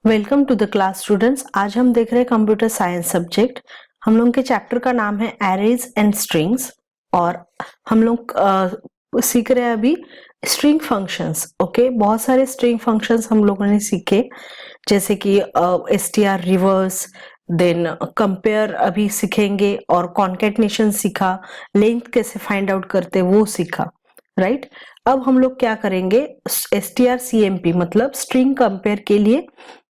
Welcome to the class students. आज हम देख रहे हैं कंप्यूटर साइंस सब्जेक्ट। हम लोग के चैप्टर का नाम है एरेज एंड स्ट्रिंग्स और हम लोग सीख रहे हैं अभी स्ट्रिंग फंक्शंस। ओके, बहुत सारे स्ट्रिंग फंक्शंस हम लोगों ने सीखे, जैसे कि str रिवर्स, देन कंपेयर अभी सीखेंगे और कॉन्केटनेशन सीखा, लेंथ कैसे फाइंड आउट करते वो सीखा, राइट। अब हम लोग क्या करेंगे, strcmp मतलब स्ट्रिंग कंपेयर के लिए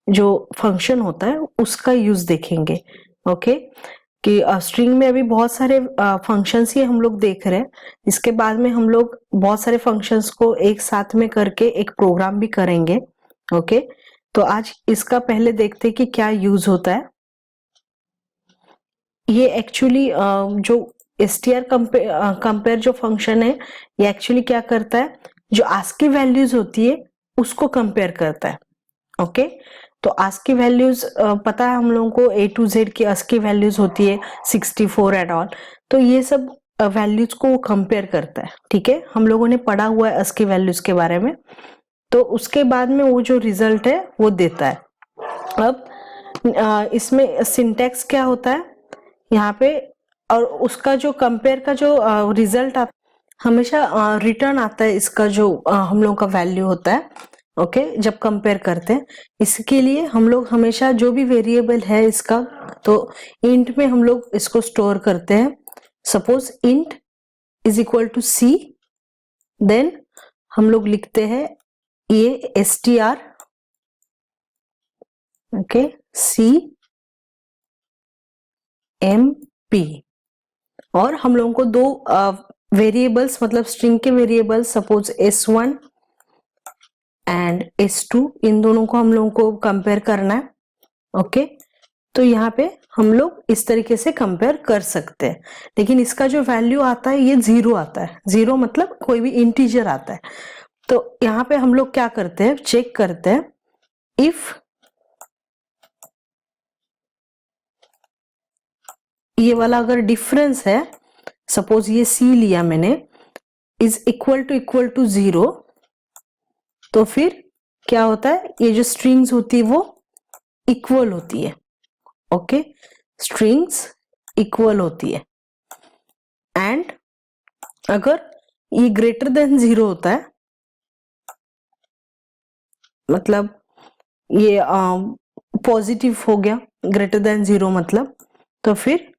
जो फंक्शन होता है उसका यूज देखेंगे। ओके, कि स्ट्रिंग में अभी बहुत सारे फंक्शंस ही हम लोग देख रहे हैं। इसके बाद में हम लोग बहुत सारे फंक्शंस को एक साथ में करके एक प्रोग्राम भी करेंगे। ओके, तो आज इसका पहले देखते हैं कि क्या यूज होता है। ये एक्चुअली जो str कंपेयर जो फंक्शन है, ये एक्चुअली क्या करता है, जो आस्की वैल्यूज होती है उसको कंपेयर करता है। ओके, तो आस्की वैल्यूज पता है हम लोगों को, A to Z की आस्की वैल्यूज होती है 64 एंड ऑल। तो ये सब वैल्यूज को वो कंपेयर करता है। ठीक है, हम लोगों ने पढ़ा हुआ है आस्की वैल्यूज के बारे में। तो उसके बाद में वो जो रिजल्ट है वो देता है। अब इसमें सिंटैक्स क्या होता है यहाँ पे, और उसका जो कंपेयर का जो रिजल्ट आता हमेशा रिटर्न आता है, इसका जो हम लोगों का वैल्यू होता है। ओके, जब कंपेयर करते हैं, इसके लिए हम लोग हमेशा जो भी वेरिएबल है इसका, तो इंट में हम लोग इसको स्टोर करते हैं। Suppose int is equal to C, then हम लोग लिखते हैं ये str, okay, C M P, और हम लोगों को दो वेरिएबल्स मतलब स्ट्रिंग के variables, suppose s1 and s2, इन दोनों को हम लोगों को कंपेयर करना है। ओके, तो यहाँ पे हम लोग इस तरीके से कंपेयर कर सकते हैं, लेकिन इसका जो वैल्यू आता है ये 0 आता है। 0 मतलब कोई भी इंटीजर आता है। तो यहाँ पे हम लोग क्या करते हैं, चेक करते हैं इफ ये वाला अगर डिफरेंस है, सपोज ये c लिया मैंने, इज इक्वल टू 0, तो फिर क्या होता है, ये जो स्ट्रिंग्स होती है वो इक्वल होती है। ओके, स्ट्रिंग्स इक्वल होती है। एंड अगर ये ग्रेटर देन 0 होता है, मतलब ये पॉजिटिव हो गया, ग्रेटर देन 0 मतलब, तो फिर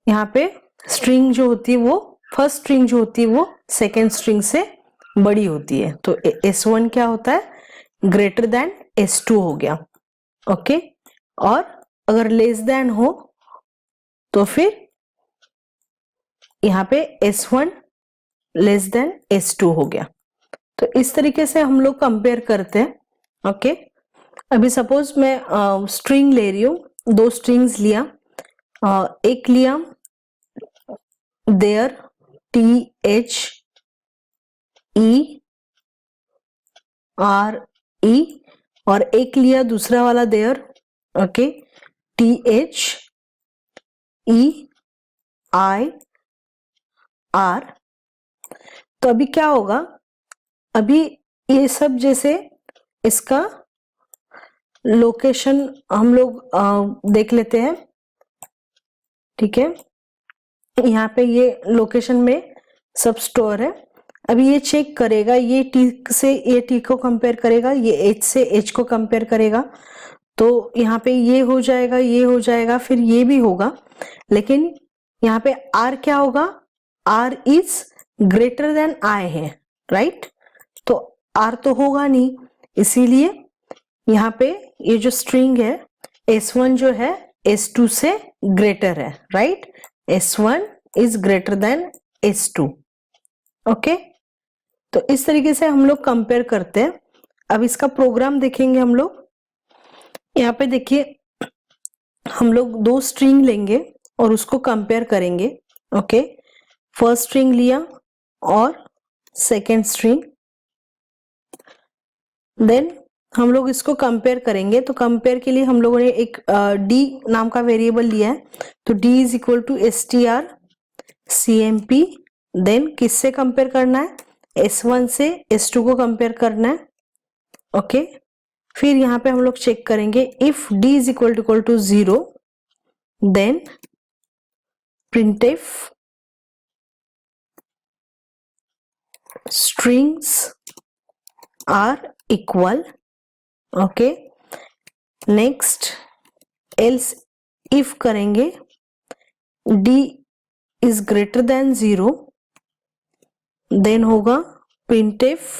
यहाँ पे स्ट्रिंग जो होती है वो, फर्स्ट स्ट्रिंग जो होती है वो सेकेंड स्ट्रिंग से बड़ी होती है। तो s1 क्या होता है, ग्रेटर देन s2 हो गया। ओके, और अगर लेस देन हो तो फिर यहाँ पे s1 लेस देन s2 हो गया। तो इस तरीके से हम लोग कंपेयर करते हैं। ओके, अभी सपोज मैं स्ट्रिंग ले रही हूँ, दो स्ट्रिंग्स लिया, एक लिया देयर THERE, और एक लिया दूसरा वाला देयर, ओके, THEIR। तो अभी क्या होगा, अभी ये सब जैसे इसका लोकेशन हम लोग देख लेते हैं। ठीक है, यहाँ पे ये लोकेशन में सब स्टोर है। अभी ये चेक करेगा, ये टी से ये टी को कंपेयर करेगा, ये एच से एच को कंपेयर करेगा, तो यहाँ पे ये हो जाएगा, ये हो जाएगा, फिर ये भी होगा। लेकिन यहाँ पे आर क्या होगा, R is greater than I है, राइट। तो आर तो होगा नहीं, इसीलिए यहाँ पे ये जो स्ट्रिंग है s1 जो है s2 से ग्रेटर है, right. s1 is greater then s2। Okay, तो इस तरीके से हम लोग कंपेयर करते हैं। अब इसका प्रोग्राम देखेंगे हम लोग। यहाँ पे देखिए, हम लोग दो स्ट्रिंग लेंगे और उसको कंपेयर करेंगे। ओके, फर्स्ट स्ट्रिंग लिया और सेकेंड स्ट्रिंग, देन हम लोग इसको कंपेयर करेंगे। तो कंपेयर के लिए हम लोगों ने एक d नाम का वेरिएबल लिया है, तो d is equal to strcmp। Then किससे कंपेयर करना है, s1 से s2 को कंपेयर करना है। ओके, फिर यहाँ पे हम लोग चेक करेंगे if d is equal to 0 then printf strings are equal. okay, next else if करेंगे d is greater than 0 then होगा printf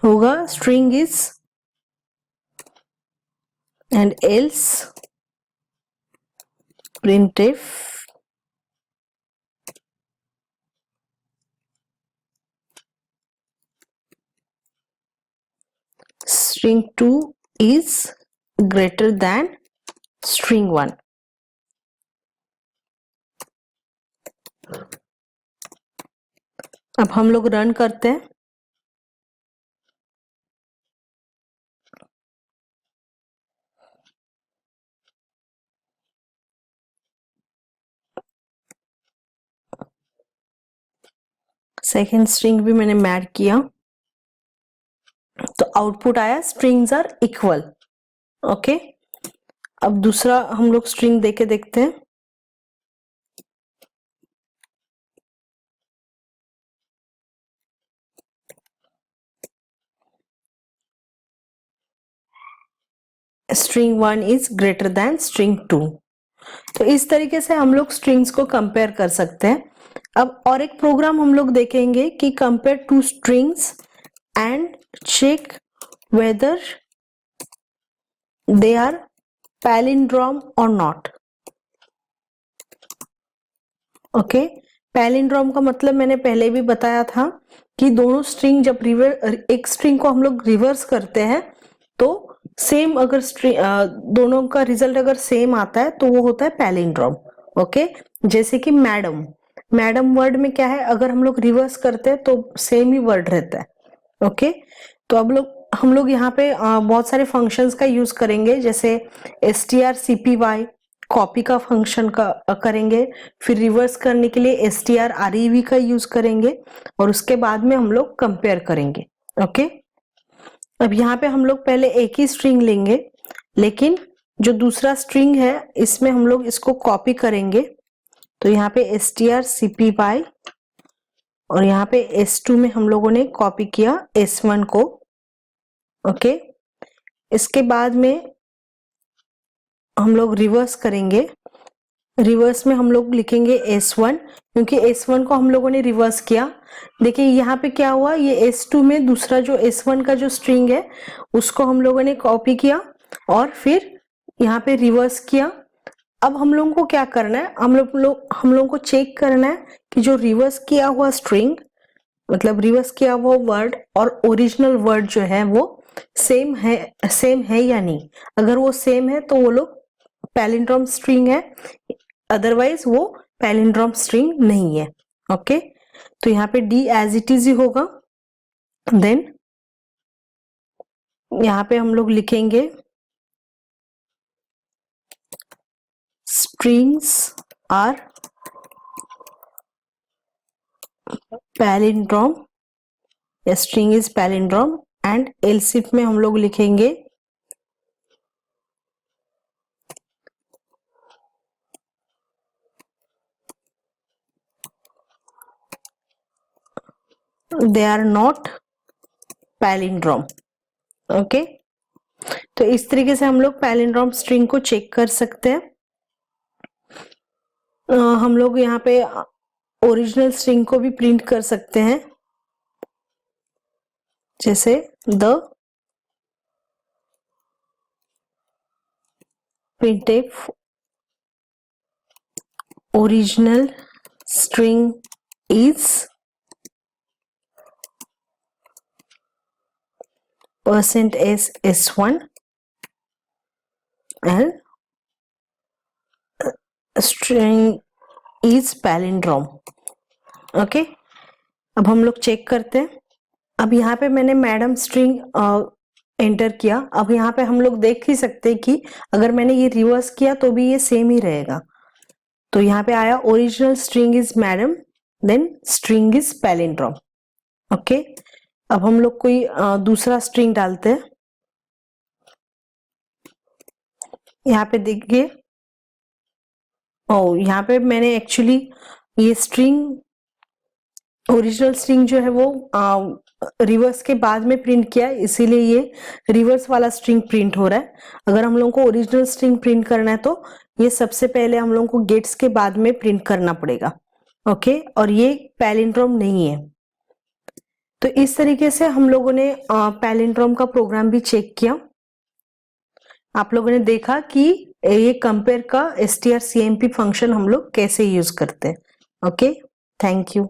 होगा string is and else printf string 2 is greater than string 1. अब हम लोग run करते हैं। Second string भी मैंने मैच किया तो आउटपुट आया स्ट्रिंग्स आर इक्वल। ओके, अब दूसरा हम लोग स्ट्रिंग देके देखते हैं। String 1 is greater then string 2। तो इस तरीके से हम लोग स्ट्रिंग्स को कंपेयर कर सकते हैं। अब और एक प्रोग्राम हम लोग देखेंगे कि compare two strings and check whether they are palindrome or not. Okay, palindrome का मतलब मैंने पहले भी बताया था कि दोनों स्ट्रिंग जब एक स्ट्रिंग को हम लोग रिवर्स करते हैं तो सेम अगर दोनों का रिजल्ट अगर सेम आता है तो वो होता है पैलिंड्रोम। ओके, जैसे कि मैडम, मैडम वर्ड में क्या है, अगर हम लोग रिवर्स करते हैं तो सेम ही वर्ड रहता है। ओके, तो अब हम लोग यहाँ पे बहुत सारे फंक्शंस का यूज करेंगे, जैसे strcpy कॉपी का फंक्शन का करेंगे, फिर रिवर्स करने के लिए strrev का यूज करेंगे और उसके बाद में हम लोग कंपेयर करेंगे। ओके, अब यहाँ पे हम लोग पहले एक ही स्ट्रिंग लेंगे, लेकिन जो दूसरा स्ट्रिंग है इसमें हम लोग इसको कॉपी करेंगे। तो यहाँ पे strcpy और यहाँ पे s2 में हम लोगों ने कॉपी किया s1 को। ओके, इसके बाद में हम लोग रिवर्स करेंगे। रिवर्स में हम लोग लिखेंगे s1, क्योंकि s1 को हम लोगों ने रिवर्स किया। देखिए यहाँ पे क्या हुआ, ये s2 में दूसरा जो s1 का जो स्ट्रिंग है उसको हम लोगों ने कॉपी किया और फिर यहाँ पे रिवर्स किया। अब हम लोगों को क्या करना है, हम लोगों को चेक करना है कि जो रिवर्स किया हुआ स्ट्रिंग, मतलब रिवर्स किया हुआ वर्ड और ओरिजिनल वर्ड जो है वो सेम है या नहीं। अगर वो सेम है तो वो लोग पैलिंड्रोम स्ट्रिंग है, अदरवाइज वो पैलिंड्रोम स्ट्रिंग नहीं है। ओके, तो यहाँ पे d एज इट इज ही होगा। देन यहाँ पे हम लोग लिखेंगे strings are palindrome, a string is palindrome, and else if में हम लोग लिखेंगे they are not palindrome। Okay, तो इस तरीके से हम लोग पैलिंड्रोम स्ट्रिंग को चेक कर सकते हैं। हम लोग यहाँ पे ओरिजिनल स्ट्रिंग को भी प्रिंट कर सकते हैं, जैसे the printf original string is %s1 and string is palindrome। Okay, अब हम लोग चेक करते हैं। अब यहाँ पे मैंने मैडम स्ट्रिंग एंटर किया। अब यहाँ पे हम लोग देख ही सकते हैं कि अगर मैंने ये रिवर्स किया तो भी ये सेम ही रहेगा। तो यहाँ पे आया original string is madam, then string is palindrome. Okay, अब हम लोग कोई दूसरा स्ट्रिंग डालते हैं। यहाँ पे देखिए, यहाँ पे मैंने एक्चुअली ये स्ट्रिंग, ओरिजिनल स्ट्रिंग जो है वो रिवर्स के बाद में प्रिंट किया, इसीलिए ये रिवर्स वाला स्ट्रिंग प्रिंट हो रहा है। अगर हम लोगों को ओरिजिनल स्ट्रिंग प्रिंट करना है तो ये सबसे पहले हम लोगों को गेट्स के बाद में प्रिंट करना पड़ेगा। ओके, और ये पैलिंड्रोम नहीं है। तो इस तरीके से हम लोगों ने पैलिंड्रोम का प्रोग्राम भी चेक किया। आप लोगों ने देखा कि ये कंपेयर का strcmp फंक्शन हम लोग कैसे यूज करते हैं। Okay, thank you.